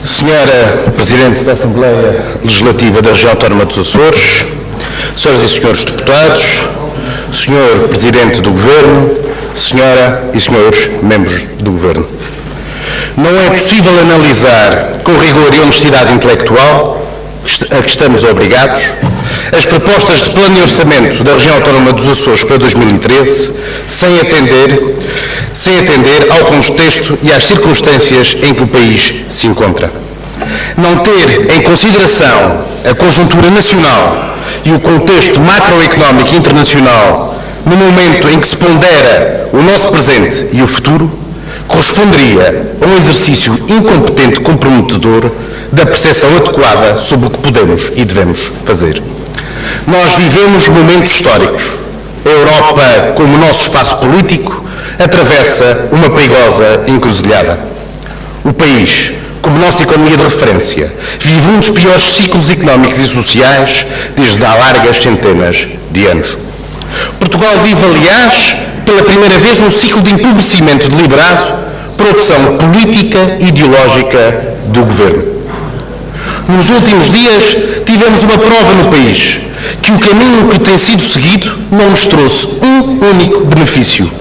Senhora Presidente da Assembleia Legislativa da Região Autónoma dos Açores, senhoras e senhores deputados, senhor Presidente do Governo, senhora e senhores membros do Governo. Não é possível analisar com rigor e honestidade intelectual, a que estamos obrigados, as propostas de plano de orçamento da Região Autónoma dos Açores para 2013 sem atender ao contexto e às circunstâncias em que o país se encontra. Não ter em consideração a conjuntura nacional e o contexto macroeconómico internacional no momento em que se pondera o nosso presente e o futuro, corresponderia a um exercício incompetente comprometedor da percepção adequada sobre o que podemos e devemos fazer. Nós vivemos momentos históricos. A Europa, como nosso espaço político, atravessa uma perigosa encruzilhada. O país, como nossa economia de referência, vive um dos piores ciclos económicos e sociais desde há largas centenas de anos. Portugal vive, aliás, pela primeira vez num ciclo de empobrecimento deliberado por opção política e ideológica do Governo. Nos últimos dias tivemos uma prova no país que o caminho que tem sido seguido não nos trouxe um único benefício.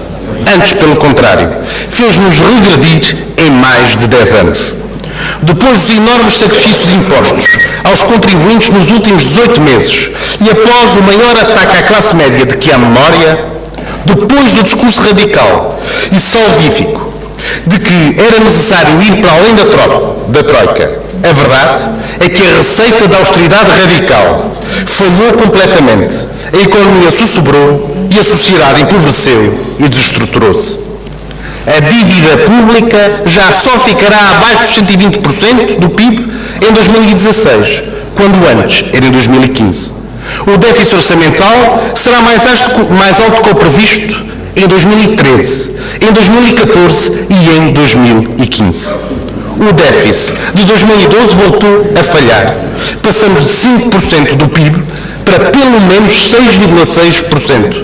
Antes, pelo contrário, fez-nos regredir em mais de 10 anos. Depois dos enormes sacrifícios impostos aos contribuintes nos últimos 18 meses e após o maior ataque à classe média de que há memória, depois do discurso radical e salvífico de que era necessário ir para além da Troika, a verdade é que a receita da austeridade radical falhou completamente, a economia sussurrou e a sociedade empobreceu e desestruturou-se. A dívida pública já só ficará abaixo dos 120% do PIB em 2016, quando antes era em 2015. O déficit orçamental será mais alto que o previsto em 2013, em 2014 e em 2015. O déficit de 2012 voltou a falhar, passando de 5% do PIB para pelo menos 6,6%,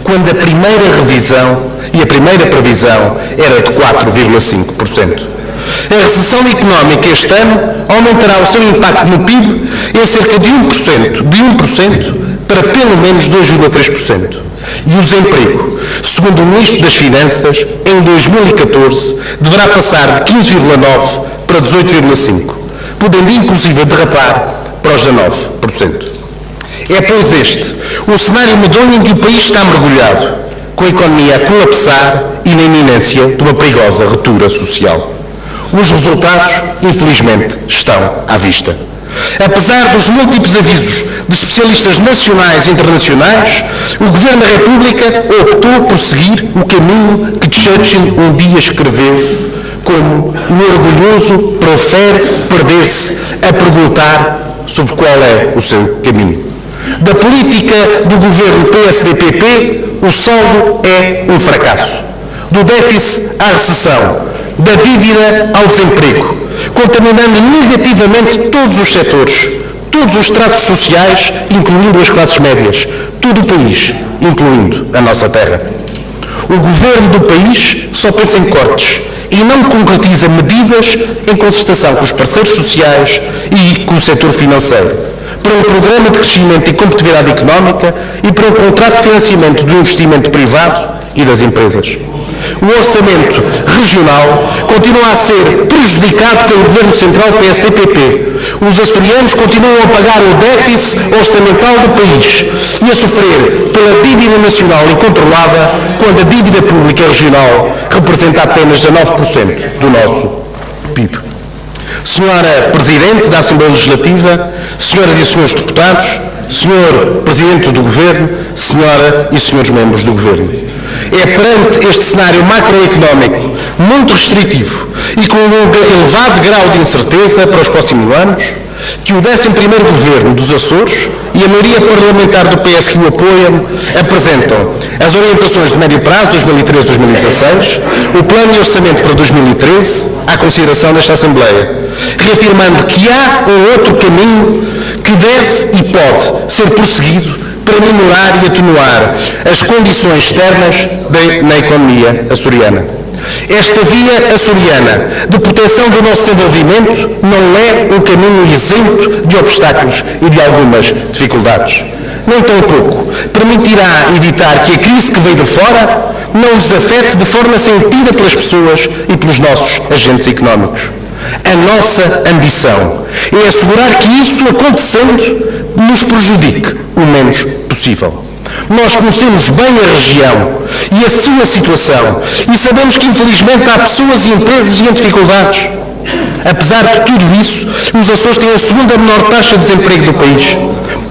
quando a primeira revisão e a primeira previsão era de 4,5%. A recessão económica este ano aumentará o seu impacto no PIB em cerca de 1% para pelo menos 2,3%. E o desemprego, segundo o Ministro das Finanças, em 2014 deverá passar de 15,9% para 18,5%, podendo inclusive derrapar para os 19%. É, pois, este o cenário medonho em que o país está mergulhado, com a economia a colapsar e na iminência de uma perigosa ruptura social. Os resultados, infelizmente, estão à vista. Apesar dos múltiplos avisos de especialistas nacionais e internacionais, o Governo da República optou por seguir o caminho que Churchill um dia escreveu como o orgulhoso prefere perder-se a perguntar sobre qual é o seu caminho. Da política do Governo PSD-PP, o saldo é um fracasso. Do déficit à recessão, da dívida ao desemprego, contaminando negativamente todos os setores, todos os estratos sociais, incluindo as classes médias, todo o país, incluindo a nossa terra. O governo do país só pensa em cortes e não concretiza medidas em concertação com os parceiros sociais e com o setor financeiro, para um programa de crescimento e competitividade económica e para um contrato de financiamento do investimento privado e das empresas. O orçamento regional continua a ser prejudicado pelo Governo Central PSD-PP. Os açorianos continuam a pagar o déficit orçamental do país e a sofrer pela dívida nacional incontrolada, quando a dívida pública regional representa apenas 19% do nosso PIB. Senhora Presidente da Assembleia Legislativa, senhoras e senhores deputados, senhor Presidente do Governo, senhora e senhores membros do Governo. É perante este cenário macroeconómico muito restritivo e com um elevado grau de incerteza para os próximos anos que o 11º Governo dos Açores e a maioria parlamentar do PS que o apoiam apresentam as orientações de médio prazo 2013-2016, o plano de orçamento para 2013 à consideração desta Assembleia, reafirmando que há um outro caminho que deve e pode ser prosseguido para minorar e atenuar as condições externas na economia açoriana. Esta via açoriana de proteção do nosso desenvolvimento não é um caminho isento de obstáculos e de algumas dificuldades. Nem tampouco permitirá evitar que a crise que veio de fora não nos afete de forma sentida pelas pessoas e pelos nossos agentes económicos. A nossa ambição é assegurar que isso, acontecendo, nos prejudique o menos possível. Nós conhecemos bem a região e a sua situação e sabemos que, infelizmente, há pessoas e empresas em dificuldades. Apesar de tudo isso, os Açores têm a segunda menor taxa de desemprego do país.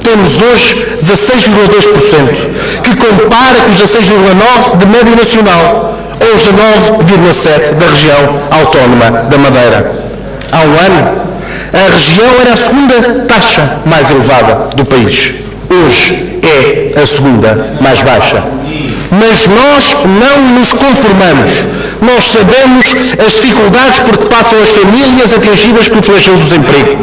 Temos hoje 16,2%, que compara com os 16,9% de média nacional, ou os 9,7% da região autónoma da Madeira. Há um ano, a região era a segunda taxa mais elevada do país. Hoje é a segunda mais baixa. Mas nós não nos conformamos. Nós sabemos as dificuldades por que passam as famílias atingidas pelo flagelo do desemprego.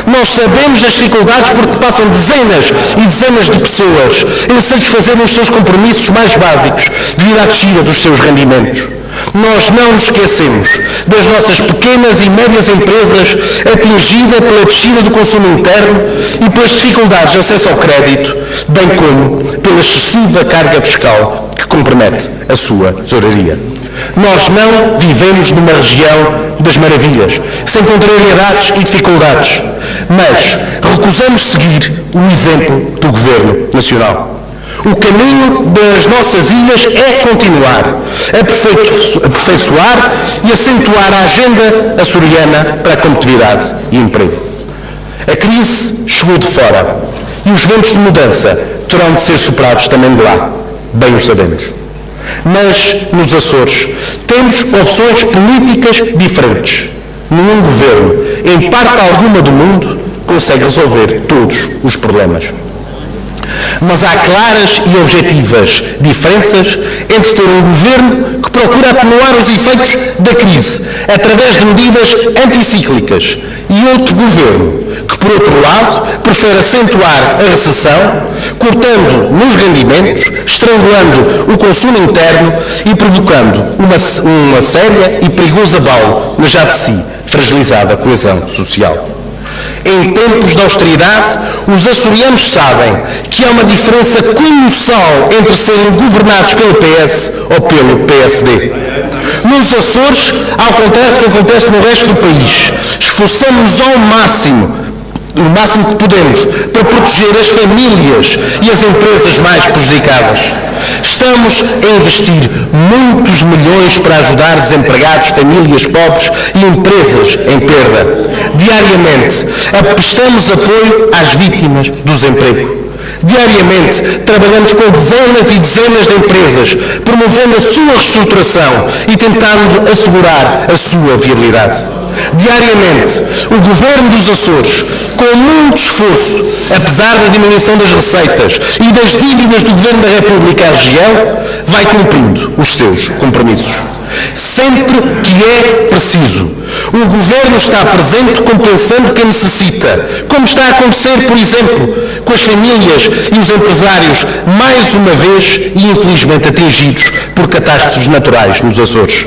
Nós sabemos as dificuldades por que passam dezenas e dezenas de pessoas em satisfazer os seus compromissos mais básicos devido à descida dos seus rendimentos. Nós não nos esquecemos das nossas pequenas e médias empresas atingidas pela descida do consumo interno e pelas dificuldades de acesso ao crédito, bem como pela excessiva carga fiscal que compromete a sua tesouraria. Nós não vivemos numa região das maravilhas, sem contrariedades e dificuldades, mas recusamos seguir o exemplo do Governo Nacional. O caminho das nossas ilhas é continuar, aperfeiçoar e acentuar a agenda açoriana para a competitividade e emprego. A crise chegou de fora e os ventos de mudança terão de ser superados também de lá, bem o sabemos. Mas, nos Açores, temos opções políticas diferentes. Nenhum governo, em parte alguma do mundo, consegue resolver todos os problemas. Mas há claras e objetivas diferenças entre ter um governo que procura atenuar os efeitos da crise através de medidas anticíclicas e outro governo que, por outro lado, prefere acentuar a recessão, cortando nos rendimentos, estrangulando o consumo interno e provocando uma séria e perigosa abalo na já de si fragilizada coesão social. Em tempos de austeridade, os açorianos sabem que há uma diferença colossal entre serem governados pelo PS ou pelo PSD. Nos Açores, ao contrário do que acontece no resto do país, esforçamos-nos ao máximo, o máximo que podemos, para proteger as famílias e as empresas mais prejudicadas. Estamos a investir muitos milhões para ajudar desempregados, famílias pobres e empresas em perda. Diariamente, prestamos apoio às vítimas do desemprego. Diariamente, trabalhamos com dezenas e dezenas de empresas, promovendo a sua reestruturação e tentando assegurar a sua viabilidade. Diariamente, o Governo dos Açores, com muito esforço, apesar da diminuição das receitas e das dívidas do Governo da República à região, vai cumprindo os seus compromissos. Sempre que é preciso, o Governo está presente compensando quem necessita, como está a acontecer, por exemplo, com as famílias e os empresários, mais uma vez e infelizmente atingidos por catástrofes naturais nos Açores.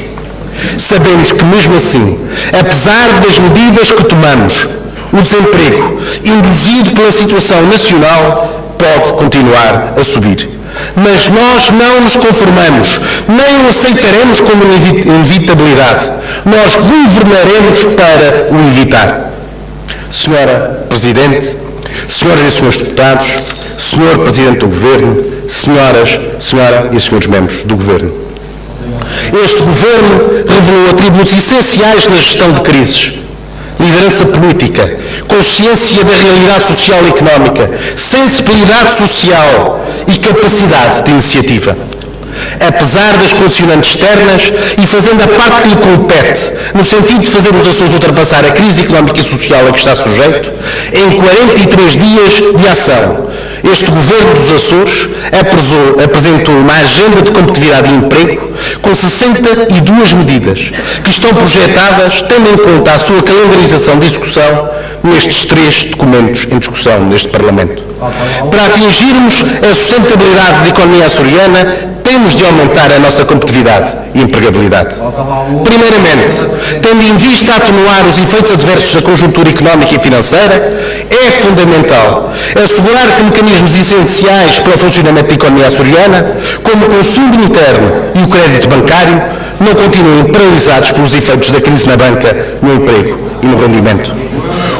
Sabemos que, mesmo assim, apesar das medidas que tomamos, o desemprego, induzido pela situação nacional, pode continuar a subir. Mas nós não nos conformamos, nem o aceitaremos como inevitabilidade. Nós governaremos para o evitar. Senhora Presidente, senhoras e senhores deputados, Senhor Presidente do Governo, senhora e senhores membros do Governo. Este Governo revelou atributos essenciais na gestão de crises: liderança política, consciência da realidade social e económica, sensibilidade social e capacidade de iniciativa. Apesar das condicionantes externas e fazendo a parte que lhe compete, no sentido de fazer os Açores ultrapassar a crise económica e social a que está sujeito, em 43 dias de ação, este Governo dos Açores apresentou uma agenda de competitividade e emprego com 62 medidas que estão projetadas, tendo em conta a sua calendarização de execução nestes 3 documentos em discussão neste Parlamento. Para atingirmos a sustentabilidade da economia açoriana, temos de aumentar a nossa competitividade e empregabilidade. Primeiramente, tendo em vista atenuar os efeitos adversos da conjuntura económica e financeira, é fundamental assegurar que mecanismos essenciais para o funcionamento da economia açoriana, como o consumo interno e o crédito bancário, não continuem paralisados pelos efeitos da crise na banca, no emprego e no rendimento.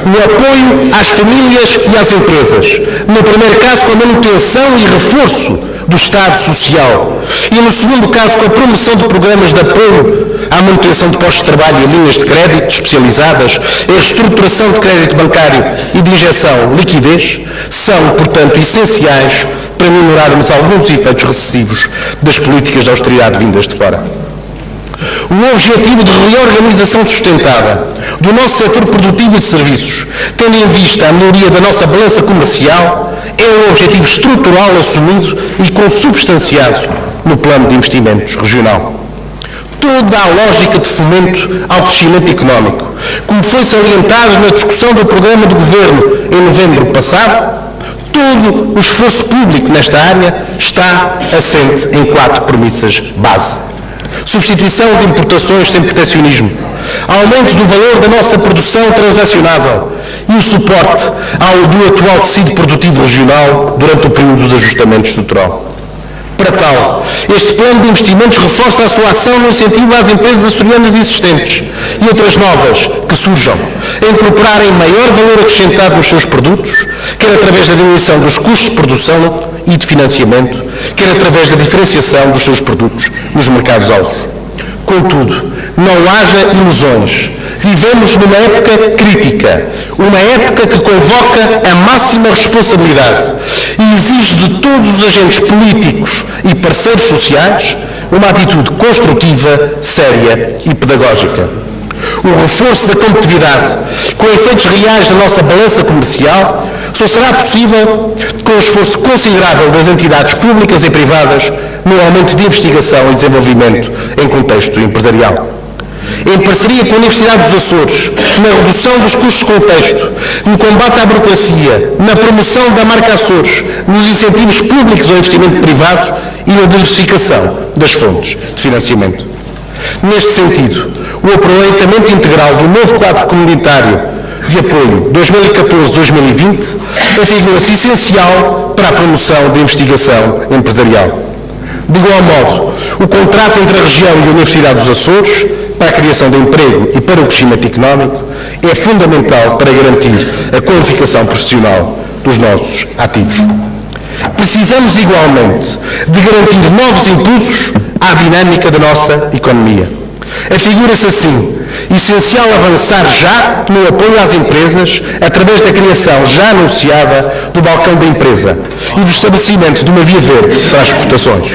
O apoio às famílias e às empresas, no primeiro caso com a manutenção e reforço do Estado Social e no segundo caso com a promoção de programas de apoio à manutenção de postos de trabalho e linhas de crédito especializadas, a reestruturação de crédito bancário e de injeção de liquidez, são, portanto, essenciais para minorarmos alguns dos efeitos recessivos das políticas de austeridade vindas de fora. O objetivo de reorganização sustentada do nosso setor produtivo e de serviços, tendo em vista a melhoria da nossa balança comercial, é um objetivo estrutural assumido e consubstanciado no plano de investimentos regional. Toda a lógica de fomento ao crescimento económico, como foi salientado na discussão do programa de governo em novembro passado, todo o esforço público nesta área está assente em 4 premissas base. Substituição de importações sem proteccionismo, aumento do valor da nossa produção transacionável e o suporte do atual tecido produtivo regional durante o período de ajustamento estrutural. Para tal, este plano de investimentos reforça a sua ação no incentivo às empresas açorianas existentes e outras novas que surjam, a incorporarem maior valor acrescentado nos seus produtos, quer através da diminuição dos custos de produção e de financiamento, quer através da diferenciação dos seus produtos nos mercados-alvos. Contudo, não haja ilusões. Vivemos numa época crítica, uma época que convoca a máxima responsabilidade e exige de todos os agentes políticos e parceiros sociais uma atitude construtiva, séria e pedagógica. O reforço da competitividade, com efeitos reais na nossa balança comercial, só será possível com o esforço considerável das entidades públicas e privadas no aumento de investigação e desenvolvimento em contexto empresarial. Em parceria com a Universidade dos Açores, na redução dos custos de contexto, no combate à burocracia, na promoção da marca Açores, nos incentivos públicos ao investimento privado e na diversificação das fontes de financiamento. Neste sentido, o aproveitamento integral do novo quadro comunitário de apoio 2014-2020 afigura-se essencial para a promoção da investigação empresarial. De igual modo, o contrato entre a região e a Universidade dos Açores para a criação de emprego e para o crescimento económico é fundamental para garantir a qualificação profissional dos nossos ativos. Precisamos igualmente de garantir novos impulsos à dinâmica da nossa economia. Afigura-se assim essencial avançar já no apoio às empresas através da criação já anunciada do balcão da empresa e do estabelecimento de uma via verde para as exportações.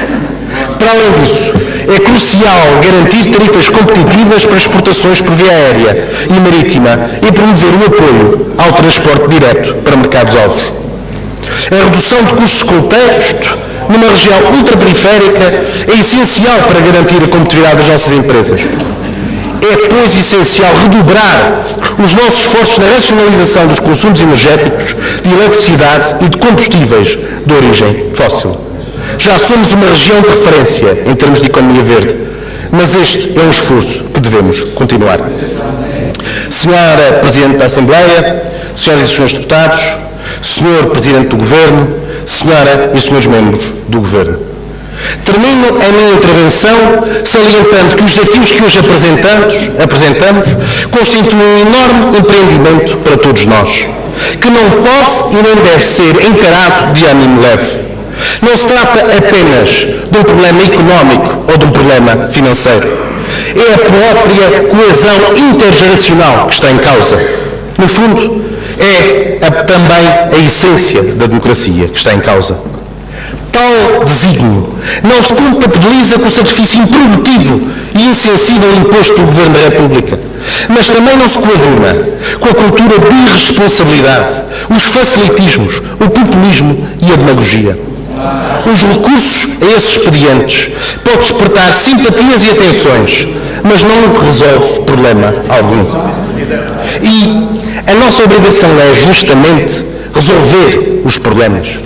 Para além disso, é crucial garantir tarifas competitivas para exportações por via aérea e marítima e promover o apoio ao transporte direto para mercados-alvos. A redução de custos de contexto numa região ultraperiférica é essencial para garantir a competitividade das nossas empresas. É, pois, essencial redobrar os nossos esforços na racionalização dos consumos energéticos, de eletricidade e de combustíveis de origem fóssil. Já somos uma região de referência em termos de economia verde, mas este é um esforço que devemos continuar. Senhora Presidente da Assembleia, senhoras e senhores deputados, Senhor Presidente do Governo, Senhora e senhores membros do Governo. Termino a minha intervenção salientando que os desafios que hoje apresentamos constituem um enorme empreendimento para todos nós, que não pode e nem deve ser encarado de ânimo leve. Não se trata apenas de um problema económico ou de um problema financeiro. É a própria coesão intergeracional que está em causa. No fundo, é também a essência da democracia que está em causa. Tal desígnio não se compatibiliza com o sacrifício improdutivo e insensível imposto pelo Governo da República, mas também não se coaduna com a cultura de irresponsabilidade, os facilitismos, o populismo e a demagogia. Os recursos a esses expedientes podem despertar simpatias e atenções, mas não resolve problema algum. E a nossa obrigação é justamente resolver os problemas.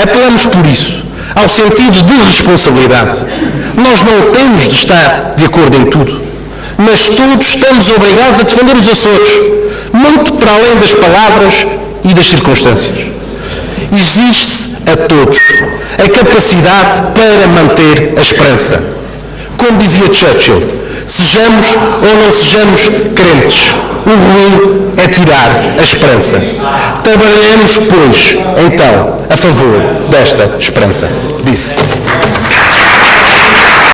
Apelamos por isso ao sentido de responsabilidade. Nós não temos de estar de acordo em tudo, mas todos estamos obrigados a defender os Açores, muito para além das palavras e das circunstâncias. Exige-se a todos a capacidade para manter a esperança. Como dizia Churchill, sejamos ou não sejamos crentes, o ruim é tirar a esperança. Trabalharemos, pois, então, a favor desta esperança, disse.